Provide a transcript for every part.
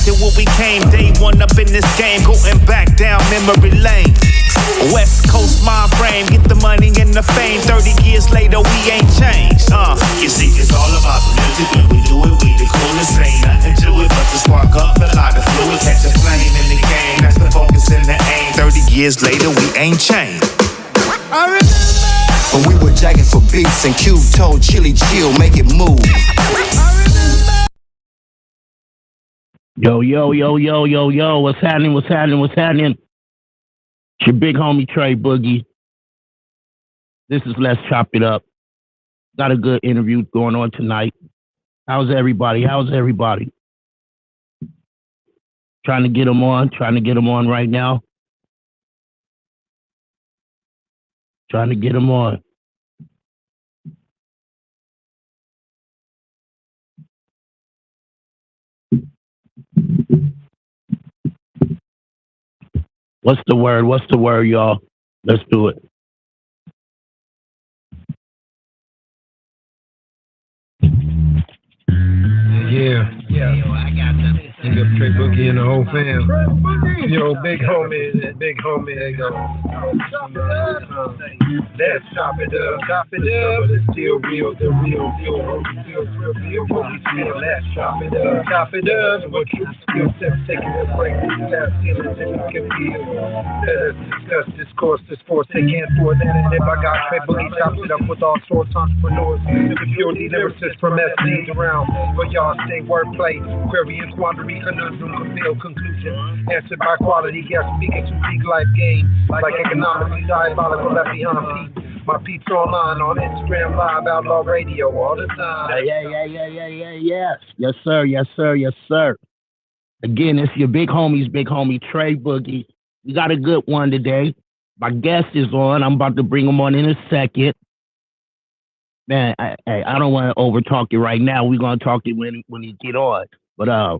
did what we came. Day one up in this game, going back down memory lane. West Coast mind frame, get the money and the fame. 30 years later, we ain't changed. You see, it's all about the music. When we do it, we the coolest. Ain't nothing to it but to spark up a lot of fluid. Catch a flame in the game, that's the focus and the aim. 30 years later, we ain't changed. I remember when we were jacking for beats and Q told Chili chill, make it move. Yo, what's happening? It's your big homie Trey Boogie. This is Let's Chop It Up. Got a good interview going on tonight. How's everybody? Trying to get them on right now. Trying to get them on. What's the word, y'all? Let's do it. Yeah. I got that. Big up Trey Boogie and the whole fam. Yo, big homie, they go. Let's chop it up. It's still real, the real. What we feel, let's chop it up. What you skill sets taking a break. Tap feelings and you can feel. Let us discuss discourse, this force. They can't afford that. And if I got Trey Boogie chops it up with all sorts of entrepreneurs. The purely lyricists from SCs around. But y'all stay wordplay, query and quandary, conundrum, compel conclusion. Answered by quality guests speaking to peak life game. Like economically diabolical left behind Pete. My peeps online on Instagram Live, Outlaw Radio all the time. Yeah. Yes, sir. Again, it's your big homie Trey Boogie. We got a good one today. My guest is on. I'm about to bring him on in a second. Man, I don't want to overtalk you right now. We're gonna talk to you when you get on. But I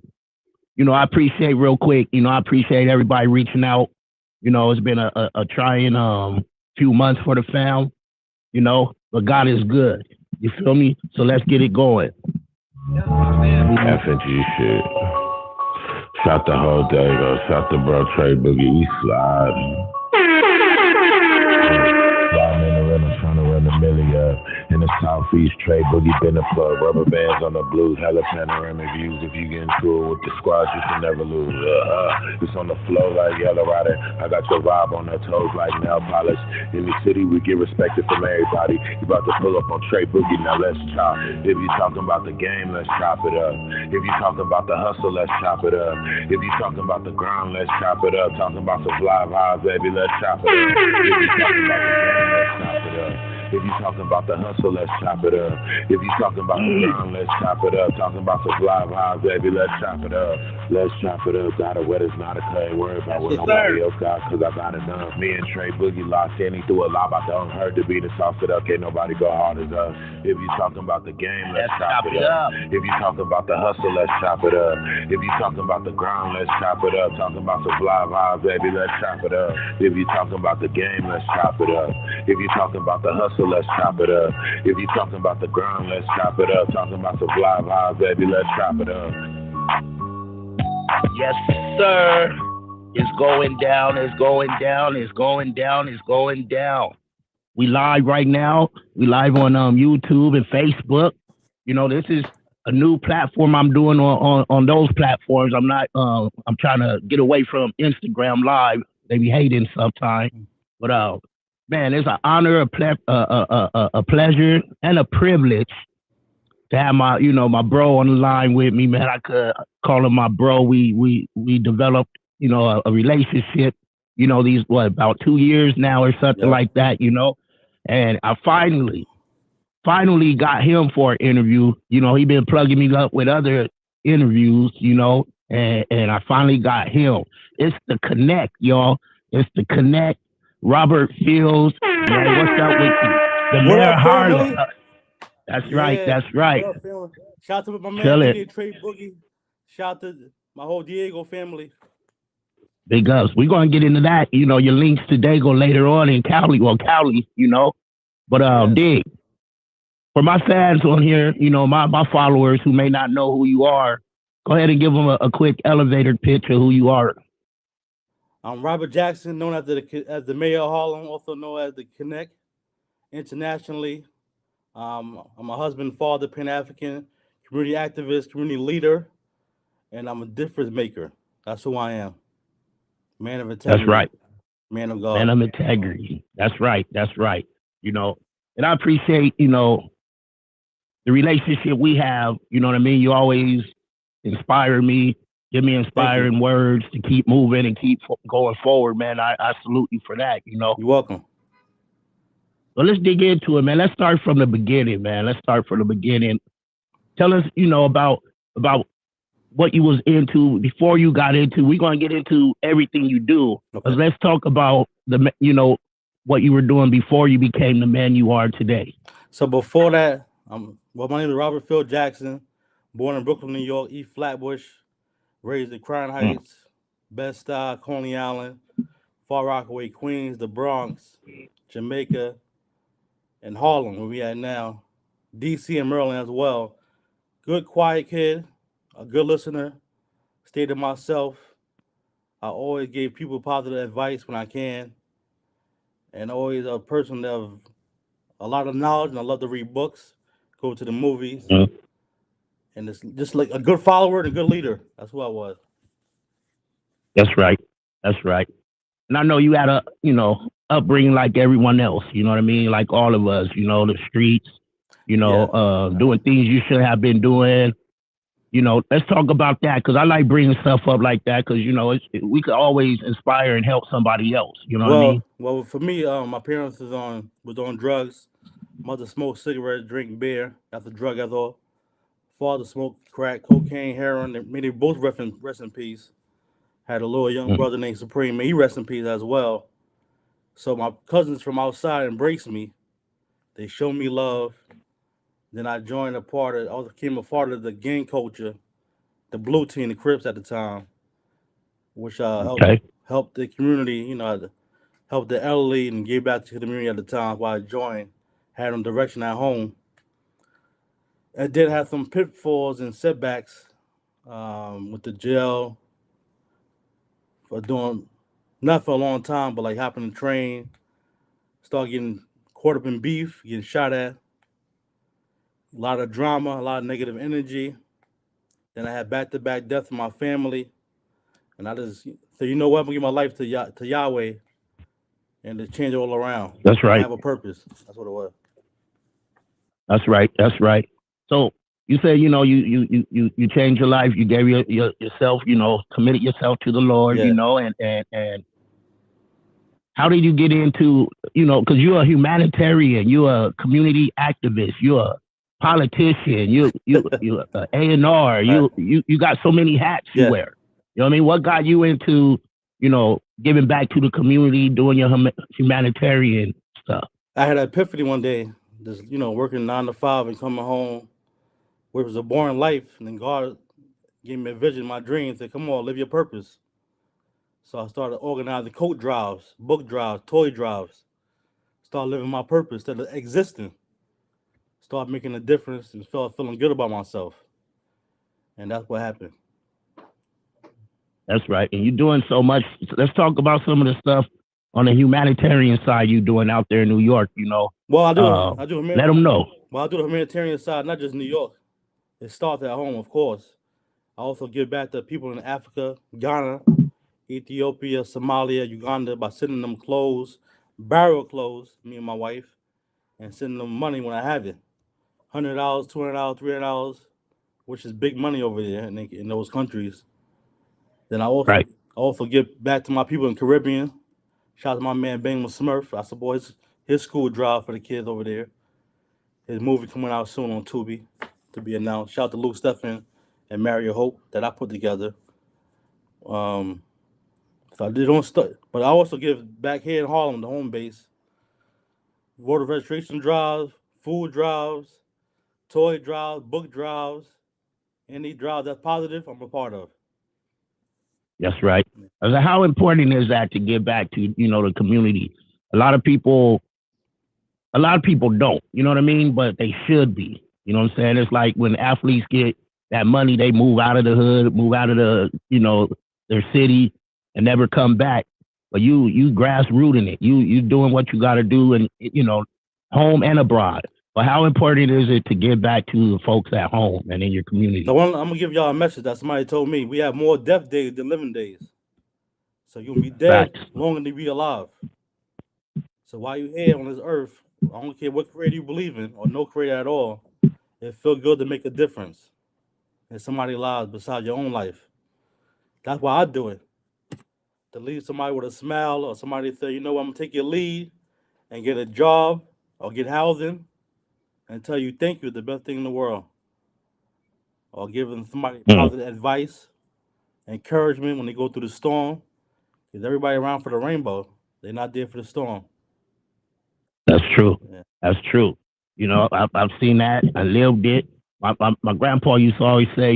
appreciate real quick. I appreciate everybody reaching out. It's been a trying few months for the fam. But God is good. You feel me? So let's get it going. F&G shit. Shot the whole day though. Shot the bro Trey Boogie. We sliding. Sliding in the rhythm, trying to run the milli up. In the southeast, Trey Boogie been the plug. Rubber bands on the blues, hella panoramic views. If you get into it with the squads, you can never lose. It's on the flow like Yellow Rider. I got your vibe on the toes like nail polish. In the city, we get respected from everybody. You about to pull up on Trey Boogie, now let's chop. If you talking about the game, let's chop it up. If you talking about the hustle, let's chop it up. If you talking about the grind, let's chop it up. Talking about some fly vibes, baby, let's chop it up. If you talking about the game, let's chop it up. If you talking about the hustle, let's chop it up. If you talking about the ground, let's chop it up. Talking about the fly vibes, baby, let's chop it up. Let's chop it up. Got it wet, it's not a clay. Worry about what nobody else got, cause I got it done. Me and Trey Boogie locked in, he threw a lob out the unheard to be the sauce it up. Can't nobody go hard as us. If you talking about the game, let's chop it up. If you talking about the hustle, let's chop it up. If you talking about the ground, let's chop it up. Talking about the fly vibes, baby, let's chop it up. If you talking about the game, let's chop it up. If you talking about the hustle, let's chop it up. If you talking about the ground, let's chop it up. Talking about the fly vibes, baby, let's chop it up. Yes, sir. It's going down. We live right now. We live on YouTube and Facebook. This is a new platform I'm doing on those platforms. I'm trying to get away from Instagram Live. They be hating sometimes. But man, it's an honor, a pleasure, and a privilege to have my bro on the line with me, man. I could call him my bro. We developed, a relationship, about 2 years now or something like that, and I finally got him for an interview. He been plugging me up with other interviews, and I finally got him. It's the Connect, y'all. It's the Connect. Robert Fields, man, what's up with you? The Mayor Harlem. That's right. Shout out to my man Trey Boogie. Shout out to my whole Diego family. Big ups. We're gonna get into that. Your links to Dago later on in Cali. But Dig, for my fans on here, my followers who may not know who you are, Go ahead and give them a quick elevator pitch of who you are. I'm Robert Jackson, known as the Mayor of Harlem, also known as the Connect internationally. I'm a husband, father, Pan-African, community activist, community leader, and I'm a difference maker. That's who I am. Man of integrity. That's right. Man of God. Man of integrity. That's right. That's right. You know, and I appreciate, you know, the relationship we have. You know what I mean? You always inspire me, give me inspiring words to keep moving and keep going forward, man. I salute you for that, you know. You're welcome. Well, let's dig into it, man. Let's start from the beginning, man. Let's start from the beginning. Tell us, you know, about what you was into before you got into. We're gonna get into everything you do, but let's talk about what you were doing before you became the man you are today. So before that, my name is Robert Phil Jackson, born in Brooklyn, New York, East Flatbush, raised in Crown Heights, Bed-Stuy, Coney Island, Far Rockaway, Queens, the Bronx, Jamaica, and Harlem, where we at now, DC and Maryland as well. Good, quiet kid, a good listener, stayed to myself. I always gave people positive advice when I can, and always a person of a lot of knowledge, and I love to read books, go to the movies, and it's just like a good follower and a good leader. That's who I was. That's right. That's right. And I know you had a, you know, upbringing like everyone else, you know what I mean? Like all of us, you know, the streets, you know, doing things you should have been doing. You know, let's talk about that, because I like bringing stuff up like that, because, you know, we could always inspire and help somebody else. You know what I mean? Well, for me, my parents was on drugs. Mother smoked cigarettes, drink beer. That's a drug as all. Father smoked crack, cocaine, heroin. They both rest in peace. Had a little young brother named Supreme. He rest in peace as well. So my cousins from outside embraced me. They showed me love. Then I joined became a part of the gang culture, the Blue Team, the Crips at the time, which helped the community, you know, helped the elderly and gave back to the community at the time while I joined. Had them direction at home. I did have some pitfalls and setbacks with the jail for doing not for a long time, but like hopping the train, start getting caught up in beef, getting shot at, a lot of drama, a lot of negative energy. Then I had back-to-back deaths in my family, and I just said, you know what, I'm gonna give my life to Yahweh and to change it all around. That's right. I have a purpose. That's what it was. That's right. That's right. So you say, you know, you changed your life. You gave yourself, you know, committed yourself to the Lord, you know, and how did you get into, you know, because you're a humanitarian, you're a community activist, you're a politician, you're A&R, you got so many hats you wear. You know what I mean? What got you into, you know, giving back to the community, doing your humanitarian stuff? I had an epiphany one day, just, you know, working 9 to 5 and coming home, where it was a boring life, and then God gave me a vision, my dream, said, come on, live your purpose. So I started organizing coat drives, book drives, toy drives. Started living my purpose instead of existing. Started making a difference and feeling good about myself. And that's what happened. That's right. And you're doing so much. Let's talk about some of the stuff on the humanitarian side you're doing out there in New York, you know. Well, I do. Let them know. Well, I do the humanitarian side, not just New York. It starts at home, of course. I also give back to people in Africa, Ghana, Ethiopia, Somalia, Uganda by sending them clothes, burial clothes, me and my wife, and sending them money when I have it. $100, $200, $300, which is big money over there in those countries. Then I also give back to my people in the Caribbean. Shout out to my man Bangma Smurf. I support his school drive for the kids over there. His movie coming out soon on Tubi to be announced. Shout out to Luke Stephan and Mario Hope that I put together. So I did on stuff, but I also give back here in Harlem, the home base, voter registration drives, food drives, toy drives, book drives, any drive that's positive, I'm a part of. That's right. So how important is that to give back to, you know, the community? A lot of people don't, you know what I mean? But they should be. You know what I'm saying? It's like when athletes get that money, they move out of the hood, move out of the, their city and never come back. But you grassrooting it. You doing what you got to do, and home and abroad. But how important is it to give back to the folks at home and in your community? I'm gonna give y'all a message that somebody told me. We have more death days than living days. So you'll be dead longer than you be alive. So while you're here on this earth, I don't care what creator you believe in or no creator at all, it feels good to make a difference in somebody's lives besides your own life. That's why I do it. To leave somebody with a smile, or somebody say, I'm gonna take your lead and get a job or get housing and tell you thank you, the best thing in the world. Or giving somebody positive advice, encouragement when they go through the storm. Because everybody around for the rainbow, they're not there for the storm. That's true. Yeah. That's true. I've seen that. I lived it. My grandpa used to always say,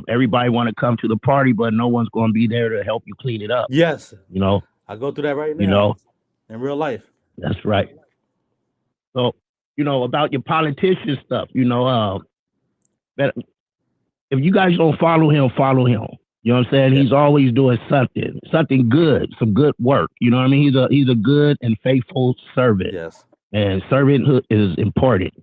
everybody want to come to the party, but no one's going to be there to help you clean it up. Yes. I go through that right now. In real life. That's right. So, about your politician stuff, that if you guys don't follow him, follow him. You know what I'm saying? Yeah. He's always doing something good, some good work. You know what I mean? He's a good and faithful servant. Yes. And servanthood is important.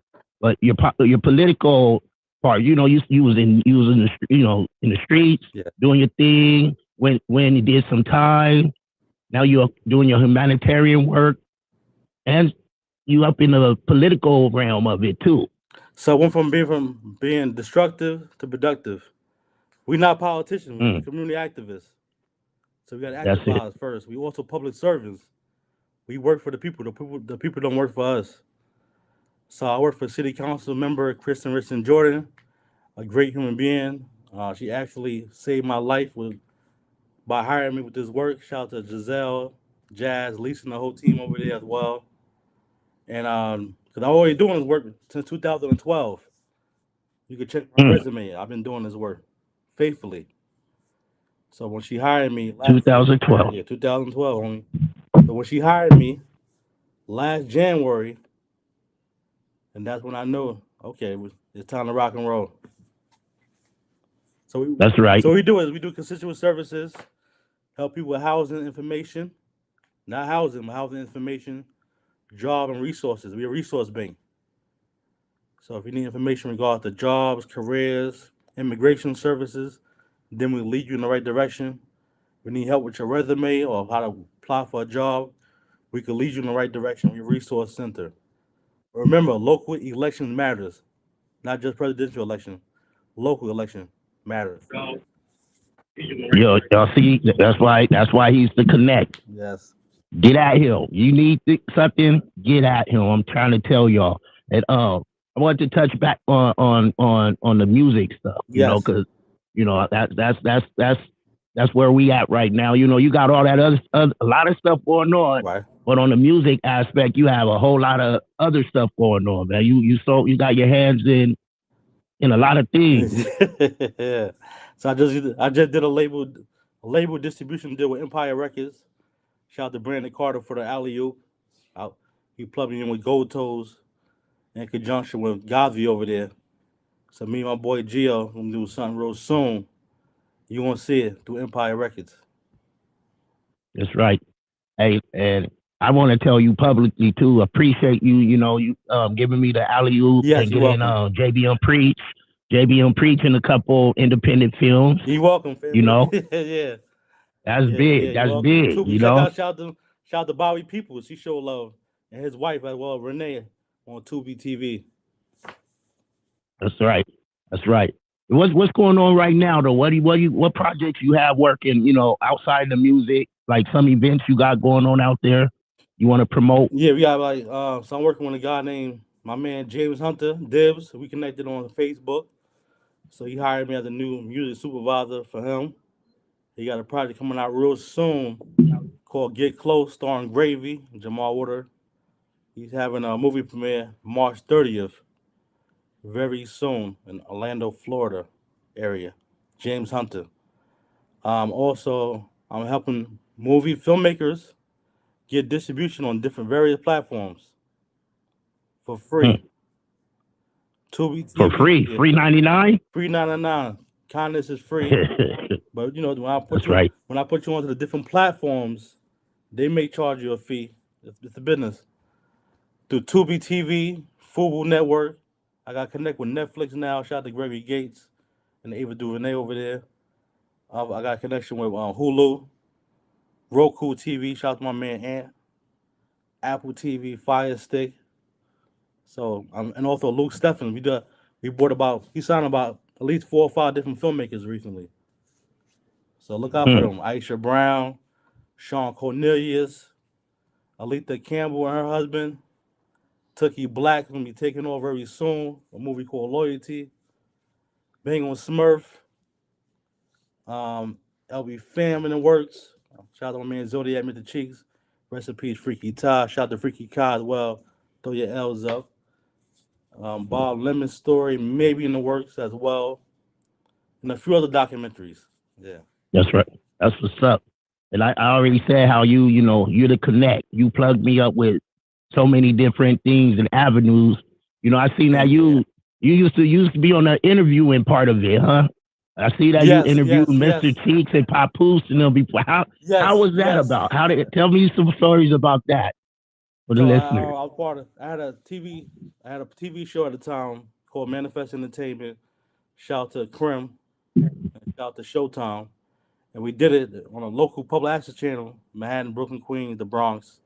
But your political part, you was in the streets, doing your thing. When you did some time, now you're doing your humanitarian work, and you up in the political realm of it too. So I went from being destructive to productive. We're not politicians. We're community activists. So we got to activize first. We also public servants. We work for the people. The people don't work for us. So I work for City Council member Kristen Richardson Jordan, a great human being. She actually saved my life by hiring me with this work. Shout out to Giselle, Jazz, Lisa, and the whole team over there as well. And because I'm already doing this work since 2012. You can check my resume. I've been doing this work faithfully. So when she hired me 2012. Yeah, 2012 only. So when she hired me last January, and that's when I knew, okay, it's time to rock and roll. So that's right. So we do constituent services, help people with housing information, not housing, but housing information, job and resources. We're a resource bank. So if you need information regarding to jobs, careers, immigration services, then we lead you in the right direction. If you need help with your resume or how to apply for a job, we can lead you in the right direction. We're a resource center. Remember, local election matters, not just presidential election. Local election matters. Y'all see, that's why he's the connect. Yes. Get at him. You need something, get at him. I'm trying to tell y'all. And I want to touch back on the music stuff. Because that's where we at right now. You got all that a lot of stuff going on. Right. But on the music aspect, you have a whole lot of other stuff going on, man. You got your hands in a lot of things. Yeah. So I just did a label distribution deal with Empire Records. Shout out to Brandon Carter for the alley-oop. He plugged me in with Gold Toes in conjunction with Gavi over there. So me and my boy Gio, I'm doing something real soon. You won't see it through Empire Records. That's right. Hey, and I want to tell you publicly too. Appreciate you. You giving me the alley-oop and getting JBM Preach in a couple independent films. You're welcome, family. Yeah. That's big. Yeah, that's big. Shout out to Bobby Peoples. He showed love, and his wife as well, Renee, on Tubi TV. That's right. What's going on right now though? What projects you have working? Outside the music, like some events you got going on out there. You want to promote? Yeah, we got so I'm working with a guy named my man James Hunter Dibs. We connected on Facebook, so he hired me as a new music supervisor for him. He got a project coming out real soon called Get Close, starring Gravy, Jamal Water. He's having a movie premiere March 30th, very soon in Orlando, Florida area. James Hunter. Also, I'm helping movie filmmakers get distribution on various platforms for free. Tubi For TV, free, yeah. free 99. Free 99. Kindness is free. But you know, when I put That's you right. when I put you onto the different platforms, they may charge you a fee. It's a business. Through Tubi TV, Fubo Network, I got connect with Netflix now. Shout out to Gregory Gates and Ava DuVernay over there. I got a connection with Hulu, Roku TV. Shout out to my man Ant, Apple TV, Fire Stick. So and also Luke Stephens. He signed about at least 4 or 5 different filmmakers recently. So look out for them. Aisha Brown, Sean Cornelius, Aletha Campbell and her husband, Tookie Black gonna be taking over very soon. A movie called Loyalty. Bang on Smurf. LB Fam in the works. Shout out to my man Zodiac Mr. Cheeks. Rest in peace, Freaky Ty. Shout out to Freaky Kai as well. Throw your L's up. Bob Lemon story maybe in the works as well. And a few other documentaries. Yeah. That's right. That's what's up. And I already said how you're the connect. You plugged me up with so many different things and avenues. I seen that you used to be on the interviewing part of it, huh? I see that you interviewed Mr. Cheeks and Papoose and them before. How was that about? Tell me some stories about that for the listeners. I had a TV show at the time called Manifest Entertainment. Shout out to Krim and shout out to Showtime. And we did it on a local public access channel, Manhattan, Brooklyn, Queens, the Bronx.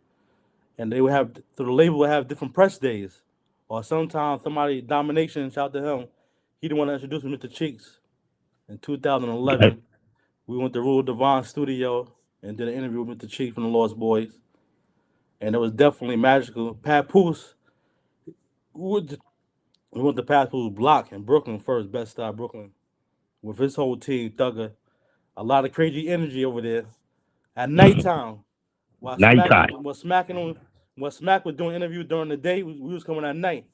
And they would have, so the label would have different press days. Or sometimes somebody, Domination, shout out to him, he the one that introduced me to Mr. Cheeks. In 2011, okay. We went to Rule Devon Studio and did an interview with Mr. Cheeks from the Lost Boys. And it was definitely magical. Papoose, we went to Papoose block in Brooklyn first, Best Style Brooklyn, with his whole team, Thugger. A lot of crazy energy over there. At nighttime, while Smack was doing interviews during the day, we was coming at night.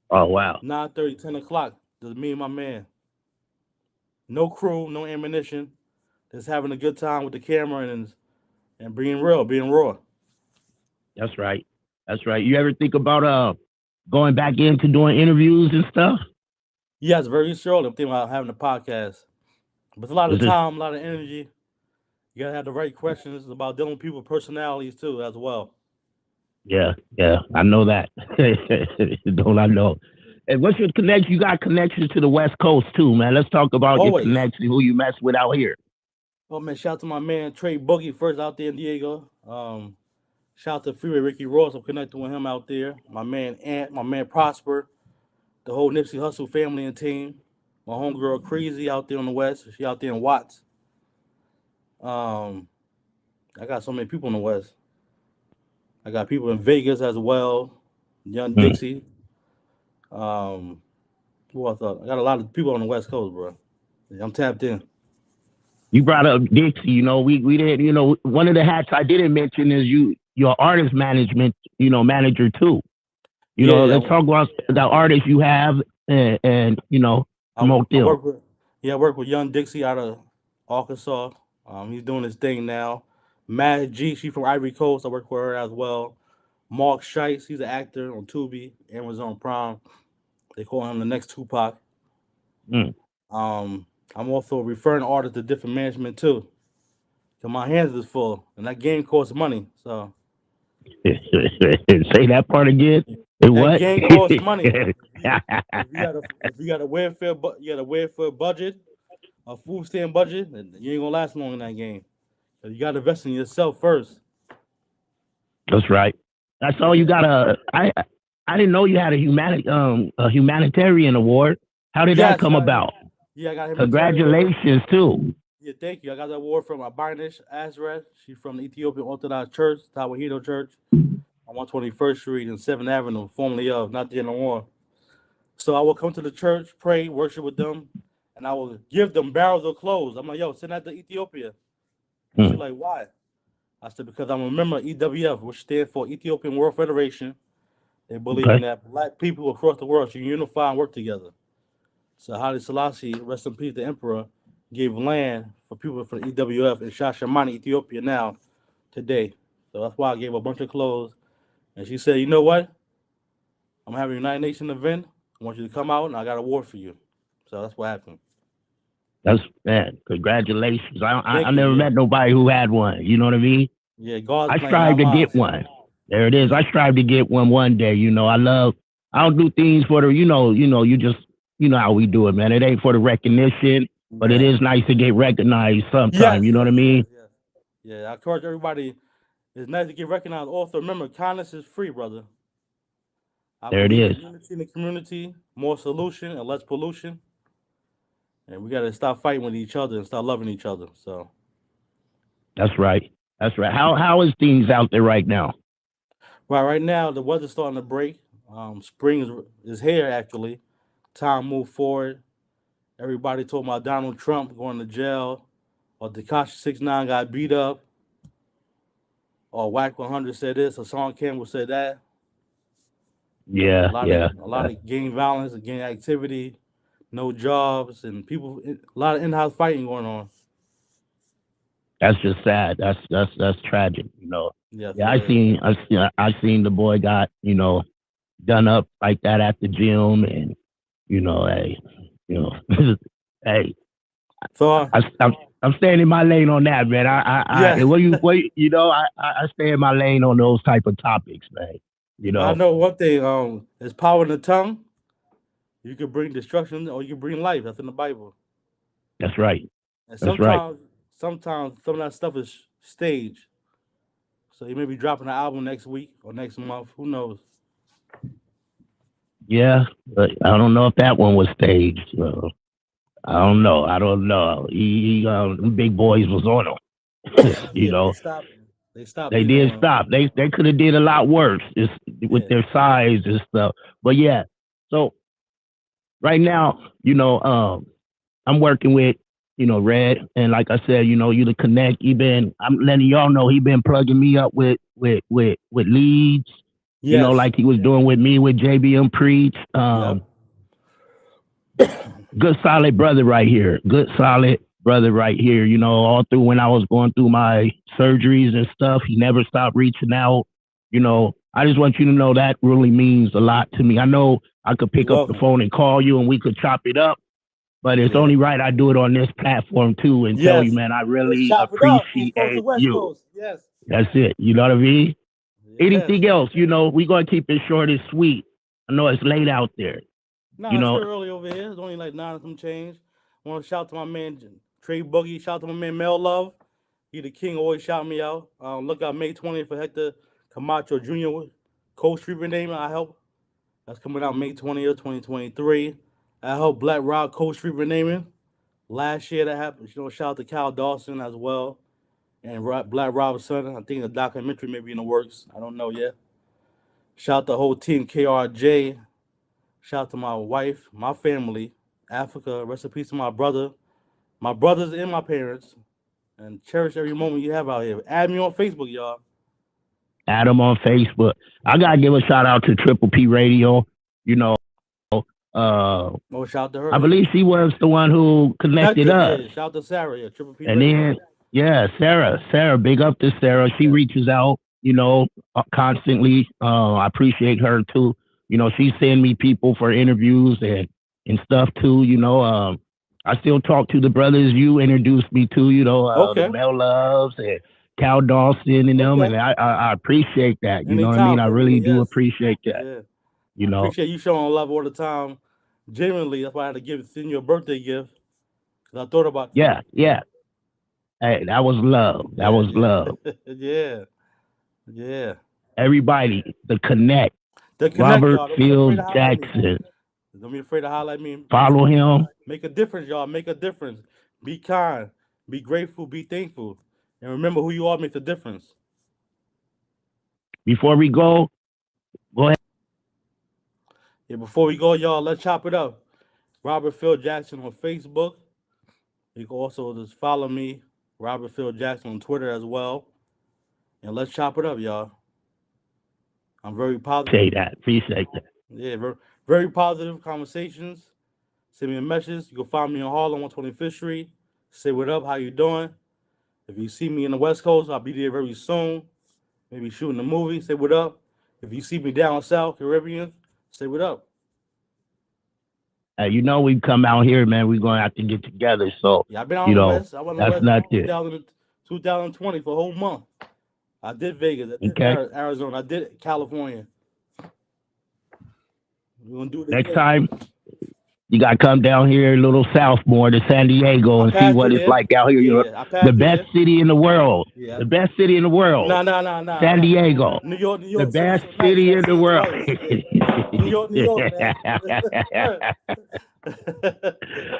Oh, wow. 9:30, 10 o'clock, just me and my man. No crew, no ammunition. Just having a good time with the camera and being real, being raw. That's right. That's right. You ever think about going back into doing interviews and stuff? Yes, very surely. I'm thinking about having a podcast. But it's a lot of time, a lot of energy. You gotta have the right questions. It's about dealing with people's personalities too, as well. Yeah, I know that. Don't I know? And what's your connection? You got connections to the West Coast too, man. Let's talk about your connection, who you mess with out here. Oh man, shout out to my man Trey Boogie first out there in Diego. Shout out to Freeway Ricky Ross. I'm connected with him out there. My man Ant, my man Prosper, the whole Nipsey Hussle family and team. My homegirl Crazy out there on the West. She out there in Watts. I got so many people in the West. I got people in Vegas as well. Young Dixie. Who I thought? I got a lot of people on the West Coast, bro. I'm tapped in. You brought up Dixie. We did. One of the hats I didn't mention is your artist management. Manager too. Let's talk about the artists you have and promote them. I work with Young Dixie out of Arkansas. He's doing his thing now. Mad G, she from Ivory Coast. I work with her as well. Mark Scheitz, he's an actor on Tubi, Amazon Prime. They call him the next Tupac. I'm also referring artists to different management too. So my hands is full, and that game costs money. So say that part again. That game costs money. If you got a welfare budget, a food stamp budget, you ain't gonna last long in that game. So you gotta invest in yourself first. That's right. I saw you got I didn't know you had a humanitarian award. How did that come about? Yeah, I got him. Congratulations too. Yeah, thank you. I got the award from Abinish Azret. She's from the Ethiopian Orthodox Church, Tawahedo Church, on 121st Street and 7th Avenue, formerly of, not there no more. So I will come to the church, pray, worship with them, and I will give them barrels of clothes. I'm like, yo, send that to Ethiopia. She's like, why? I said, because I'm a member of EWF, which stands for Ethiopian World Federation. They believe in that black people across the world should unify and work together. So Haile Selassie, rest in peace, the emperor, gave land for people from the EWF in Shashamane, Ethiopia now, today. So that's why I gave a bunch of clothes. And she said, you know what? I'm having a United Nations event. I want you to come out, and I got an award for you. So that's what happened. That's man. Congratulations. I Thank you. never Yeah, met nobody who had one. You know what I mean? yeah. God's I plan, strive not to get mine. one. There it is. I strive to get one day. You know, I don't do things for the, you just, you know how we do it, man. It ain't for the recognition, but it Yeah. is nice to get recognized sometime. Yes, You know what I yes, mean? yes, yes. Yeah, I encourage everybody. It's nice to get recognized. Also, remember, kindness is free, brother. I There it believe is. in unity in the community, more solution and less pollution. And we got to stop fighting with each other and start loving each other. So, That's right. That's right. How is things out there right now? right now, the weather's starting to break. Spring is here, actually. Time move forward. Everybody talking about Donald Trump going to jail, or Tekashi 6ix9ine got beat up, or Whack 100 said this, or Sean Campbell said that. Yeah, A yeah. lot of gang violence, gang activity, no jobs, and people. A lot of in-house fighting going on. That's just sad. That's tragic. You know. Yes, Yeah, it is. I seen the boy got done up like that at the gym, and hey, hey, So, I'm staying in my lane on that, man. yeah, I stay in my lane on those type of topics, man. You but I know, know one thing. There's power in the tongue. You can bring destruction, or you can bring life. That's in the Bible. that's right. And That's right. sometimes some of that stuff is staged. So he may be dropping an album next week or next month. Who knows? Yeah, but I don't know if that one was staged. I don't know. I don't know. Big boys was on him. Yeah, but they stopped. They stopped They beating did on him. stop. They could have did a lot worse just with Yeah. their size and stuff. But yeah, so right now, I'm working with, Red, and like I said, you the connect. I'm letting y'all know he been plugging me up with leads. Yes. Like he was doing with me with JBM Preach. Yep. Good solid brother right here. Good solid brother right here. All through when I was going through my surgeries and stuff, he never stopped reaching out. I just want you to know that really means a lot to me. I know I could pick You're up the welcome. phone and call you and we could chop it up, but it's Yeah. only right I do it on this platform too and tell you, Yes. man, I Let's really chop it up. East Coast to appreciate West you. Coast. Yes. That's it. You know what I mean? Yes. Anything else, we're going to keep it short and sweet. I know it's late out there. No, You it's know- still early over here. It's only like 9 and some change. I want to shout to my man Trey Boogie. Shout to my man Mel Love. He the king, always shout me out. Look out May 20th for Hector Camacho Jr. Coach Street renaming. I help. That's coming out May 20th, 2023. I helped Black Rob Coach Street renaming. Last year that happened. Shout out to Cal Dawson as well. And Black Rob's son. I think a documentary may be in the works. I don't know yet. Shout out the whole team, KRJ. Shout out to my wife, my family, Africa. Rest in peace to my brothers and my parents. And cherish every moment you have out here. Add me on Facebook, y'all. Add him on Facebook. I got to give a shout out to Triple P Radio. Oh, shout out to her. I believe she was the one who connected us. Yeah. Shout out to Sarah. Yeah, Triple P And Radio. then, yeah, Sarah, big up to Sarah. She reaches out, constantly. I appreciate her too. She send me people for interviews and stuff too. I still talk to the brothers you introduced me to, Okay. the Mel Loves and Cal Dawson and them. Okay. And I appreciate that. You know what I Anytime, mean? I really do yes. appreciate that. Yeah. You I know, appreciate you showing love all the time. Genuinely, that's why I had to send you a birthday gift. Because I thought about yeah. Hey, that was love. That was love. Yeah. Everybody, the connect. The connect, Robert y'all. Don't be Fields afraid to holler at me. Jackson. Don't be afraid to holler at me. Follow him. Make a difference, y'all. Make a difference. Be kind. Be grateful. Be thankful. And remember who you are makes a difference. Before we go ahead. Yeah, before we go, y'all, let's chop it up. Robert Phil Jackson on Facebook. You can also just follow me, Robert Phil Jackson, on Twitter as well. And let's chop it up, y'all. I'm very positive. Appreciate that. Yeah, very, very positive conversations. Send me a message. You can find me on Harlem 125th Street. Say what up, how you doing? If you see me in the West Coast, I'll be there very soon. Maybe shooting a movie. Say what up. If you see me down south, Caribbean, say what up. You know, we come out here, man. We're gonna have to get together. So Yeah, I've been out you on the know, West. I went on that's the West not it. 2020 for a whole month. I did Vegas. I did Okay. Arizona. I did California. We're gonna do it Next again. time, you gotta come down here a little south more to San Diego I and see passed what through it's there. like out here. You Yeah, know, I passed the through best there. city in the world. Yeah. The best city in the world. Nah. San Diego. New York. The best so nice. city You in gotta the see world. it twice. Yeah. New York, man.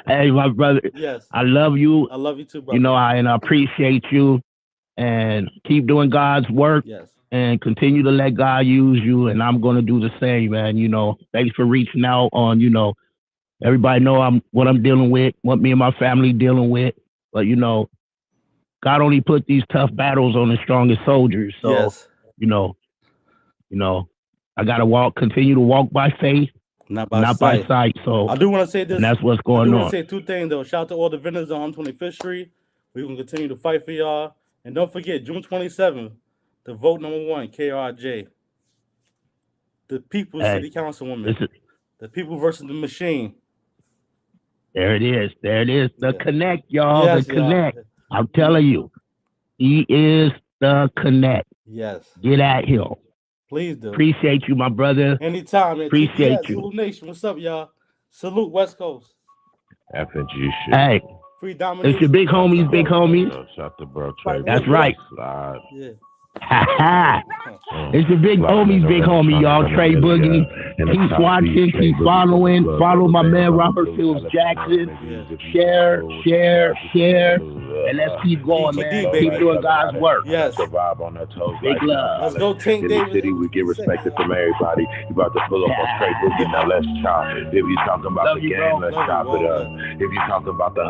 Hey, my brother, Yes. I love you. I love you too, brother. You know, I appreciate you, and keep doing God's work, Yes. and continue to let God use you. And I'm gonna do the same, man. You know, thanks for reaching out on. You know, everybody know what I'm dealing with, what me and my family dealing with. But you know, God only put these tough battles on the strongest soldiers. So Yes. you know, I gotta continue to walk by faith, Not by not by sight. So I do want to say this. and that's what's I going do on. want to say two things though. Shout out to all the vendors on 125th Street. We're gonna continue to fight for y'all. And don't forget, June 27th, the vote number 1, KRJ. The People's Hey, City Councilwoman. This is, The people versus the machine. there it is. There it is. The Yeah. connect, y'all. Yes, The connect. y'all. I'm telling you, he is the connect. Yes. Get at him. Please do. Appreciate you, my brother. Anytime, man. Appreciate TPS, you. Zulu Nation. What's up, y'all? Salute West Coast. FNG shit. Hey, Free domination. it's your big homies, big homies. Shout to bro Trey. That's right. Slide. Yeah. Ha ha. It's your big homies, big homie, y'all. Trey Boogie. Keep watching, keep following. Follow my man Robert Fields Jackson. Share. And let's keep going, man. Keep doing God's work. Yes. Survive on that toes. Big love. Let's go, Tank In the Davis. city, we get respected from everybody. You about to pull up on Trey Boogie, now let's chop. If you talking about Love the you, game, bro. let's Love you, chop it bro. up. If you talking about the